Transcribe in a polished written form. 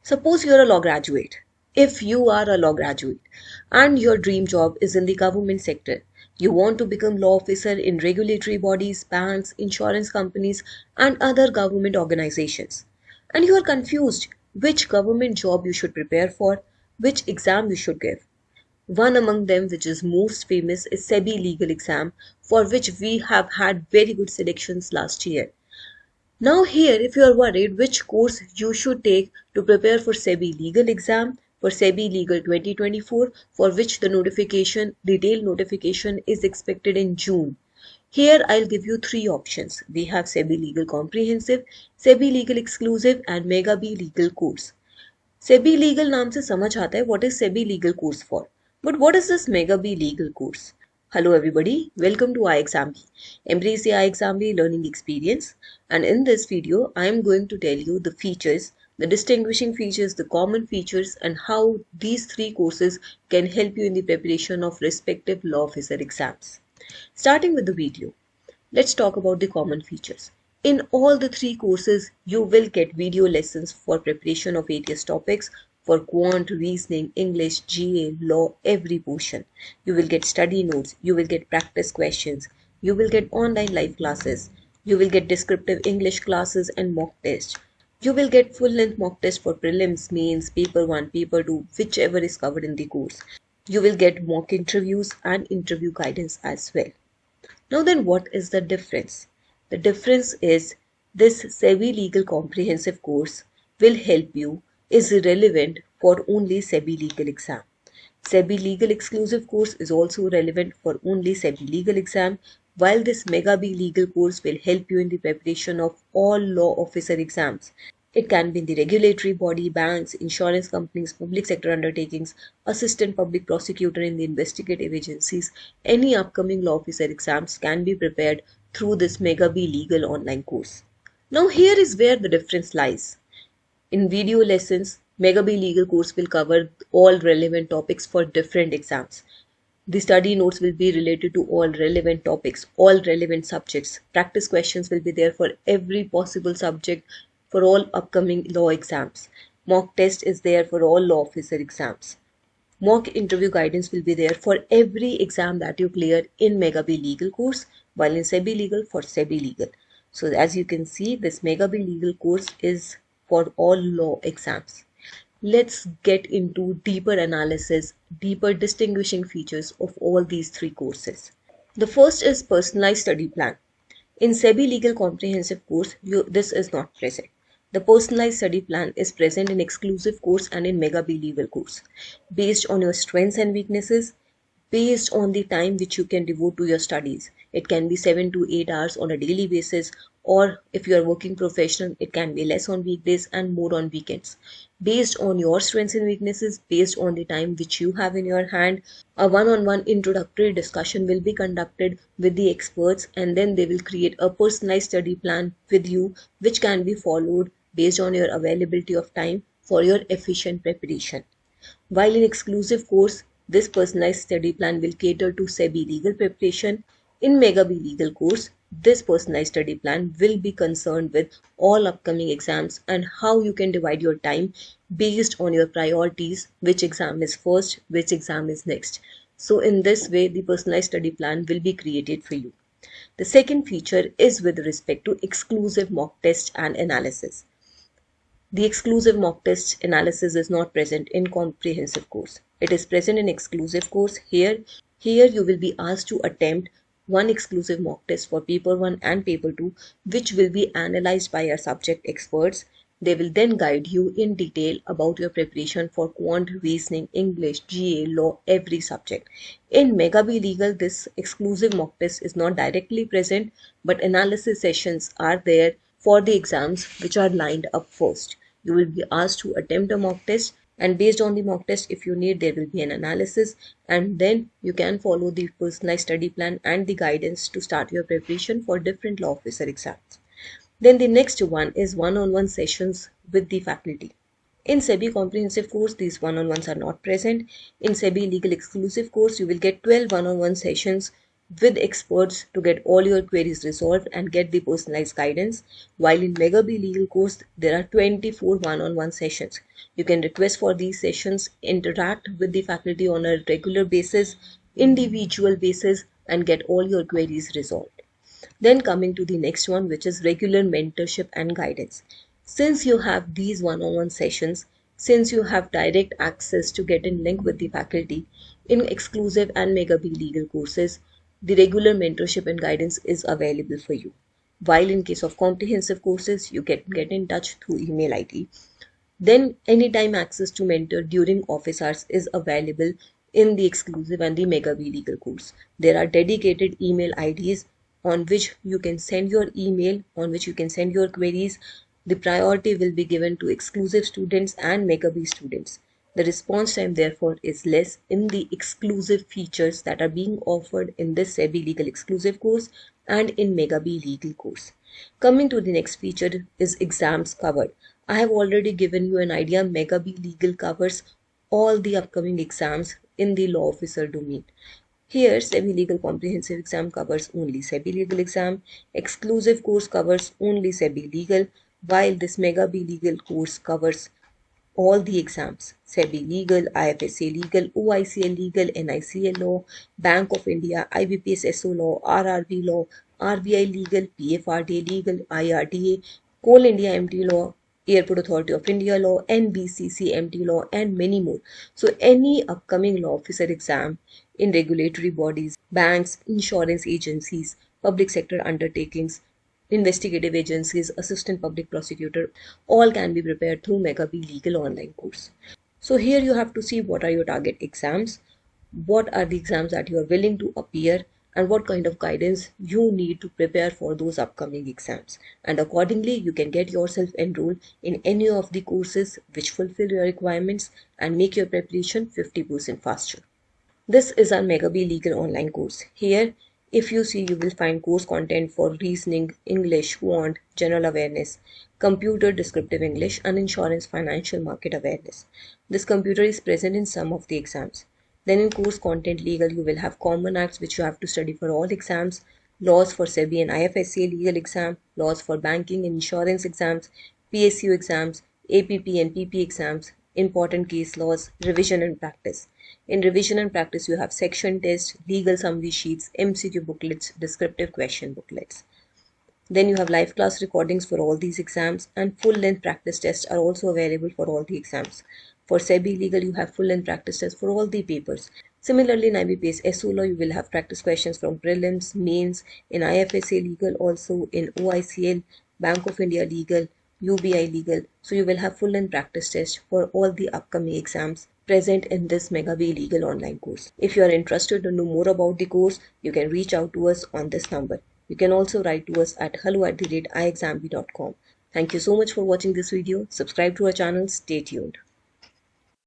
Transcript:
Suppose you're a law graduate. If you are a law graduate and your dream job is in the government sector, you want to become law officer in regulatory bodies, banks, insurance companies, and other government organizations. And you are confused which government job you should prepare for, which exam you should give. One among them, which is most famous, is SEBI legal exam, for which we have had very good selections last year. Now here, if you are worried which course you should take to prepare for SEBI legal exam, for SEBI legal 2024, for which the detailed notification is expected in June. Here I'll give you three options. We have SEBI legal comprehensive, SEBI legal exclusive and Mega B legal course. SEBI legal नाम से समझ आता है what is SEBI legal course for. But what is this Mega B legal course? Hello everybody, welcome to iExamB. Embrace the iExamB learning experience, and in this video I am going to tell you the features, the distinguishing features, the common features, and how these three courses can help you in the preparation of respective law officer exams. Starting with the video, let's talk about the common features. In all the three courses, you will get video lessons for preparation of ATS topics for quant, reasoning, English, GA, law, every portion. You will get study notes, you will get practice questions, you will get online live classes, you will get descriptive English classes and mock tests. You will get full-length mock test for prelims, mains, paper 1, paper 2, whichever is covered in the course. You will get mock interviews and interview guidance as well. Now then, what is the difference? The difference is this SEBI legal comprehensive course will help you, is relevant for only SEBI legal exam. SEBI legal exclusive course is also relevant for only SEBI legal exam, while this Mega B legal course will help you in the preparation of all law officer exams. It can be in the regulatory body, banks, insurance companies, public sector undertakings, assistant public prosecutor in the investigative agencies. Any upcoming law officer exams can be prepared through this Mega B legal online course. Now here is where the difference lies. In video lessons, Mega B legal course will cover all relevant topics for different exams. The study notes will be related to all relevant topics, all relevant subjects. Practice questions will be there for every possible subject for all upcoming law exams. Mock test is there for all law officer exams. Mock interview guidance will be there for every exam that you clear in Mega B legal course, while in SEBI legal for SEBI legal. So as you can see, this Mega B legal course is for all law exams. Let's get into deeper analysis, deeper distinguishing features of all these three courses. The first is personalized study plan. In SEBI legal comprehensive course, this is not present. The personalized study plan is present in exclusive course and in Mega B legal course, based on your strengths and weaknesses, based on the time which you can devote to your studies. It can be 7 to 8 hours on a daily basis, or if you are working professional, it can be less on weekdays and more on weekends. Based on your strengths and weaknesses, based on the time which you have in your hand, a one-on-one introductory discussion will be conducted with the experts, and then they will create a personalized study plan with you, which can be followed based on your availability of time for your efficient preparation. While in exclusive course, this personalized study plan will cater to SEBI legal preparation. In Mega B legal course, this personalized study plan will be concerned with all upcoming exams and how you can divide your time based on your priorities, which exam is first, which exam is next. So in this way, the personalized study plan will be created for you. The second feature is with respect to exclusive mock test and analysis. The exclusive mock test analysis is not present in comprehensive course. It is present in exclusive course. Here you will be asked to attempt one exclusive mock test for paper 1 and paper 2, which will be analyzed by our subject experts. They will then guide you in detail about your preparation for quant, reasoning, English, GA, law, every subject. In Mega B legal, this exclusive mock test is not directly present, but analysis sessions are there for the exams which are lined up first. You will be asked to attempt a mock test, and based on the mock test, if you need, there will be an analysis, and then you can follow the personalized study plan and the guidance to start your preparation for different law officer exams. Then the next one is one-on-one sessions with the faculty. In SEBI comprehensive course, these one-on-ones are not present. In SEBI legal exclusive course, you will get 12 one-on-one sessions with experts to get all your queries resolved and get the personalized guidance. While in Mega B Legal course, there are 24 one-on-one sessions. You can request for these sessions, interact with the faculty on a regular basis, individual basis, and get all your queries resolved. Then coming to the next one, which is regular mentorship and guidance. Since you have these one-on-one sessions, since you have direct access to get in link with the faculty in exclusive and Mega B Legal courses, the regular mentorship and guidance is available for you. While in case of comprehensive courses, you can get in touch through email ID. Then anytime access to mentor during office hours is available in the exclusive and the Mega B Legal course. There are dedicated email IDs on which you can send your email, on which you can send your queries. The priority will be given to exclusive students and Mega B students. The response time therefore is less in the exclusive features that are being offered in this SEBI Legal exclusive course and in Mega B Legal course. Coming to the next feature is exams covered. I have already given you an idea. Mega B Legal covers all the upcoming exams in the law officer domain. Here, SEBI Legal Comprehensive Exam covers only SEBI Legal exam. Exclusive course covers only SEBI Legal, while this Mega B Legal course covers all the exams: SEBI Legal, IFSA Legal, OICL Legal, NICL Law, Bank of India, IBPS SO Law, RRB Law, RBI Legal, PFRDA Legal, IRDA, Coal India MT Law, Airport Authority of India Law, NBCC MT Law, and many more. So any upcoming law officer exam in regulatory bodies, banks, insurance agencies, public sector undertakings, investigative agencies, assistant public prosecutor, all can be prepared through Mega B Legal online course. So here you have to see what are your target exams, what are the exams that you are willing to appear, and what kind of guidance you need to prepare for those upcoming exams. And accordingly, you can get yourself enrolled in any of the courses which fulfill your requirements and make your preparation 50% faster. This is our Mega B Legal online course. Here, if you see, you will find course content for reasoning, English, quant, general awareness, computer descriptive English, and insurance financial market awareness. This computer is present in some of the exams. Then in course content legal, you will have common acts which you have to study for all exams, laws for SEBI and IFSA legal exam, laws for banking and insurance exams, PSU exams, APP and PP exams, important case laws, revision and practice. In revision and practice, you have section tests, legal summary sheets, MCQ booklets, descriptive question booklets. Then you have live class recordings for all these exams, and full-length practice tests are also available for all the exams. For SEBI Legal, you have full-length practice tests for all the papers. Similarly, in IBPS SO Law, you will have practice questions from prelims, mains, in IFSA Legal also, in OICL, Bank of India Legal, UBI Legal. So you will have full-length practice tests for all the upcoming exams present in this Mega B Legal online course. If you are interested to know more about the course, you can reach out to us on this number. You can also write to us at hello@iexambee.com. Thank you so much for watching this video. Subscribe to our channel. Stay tuned.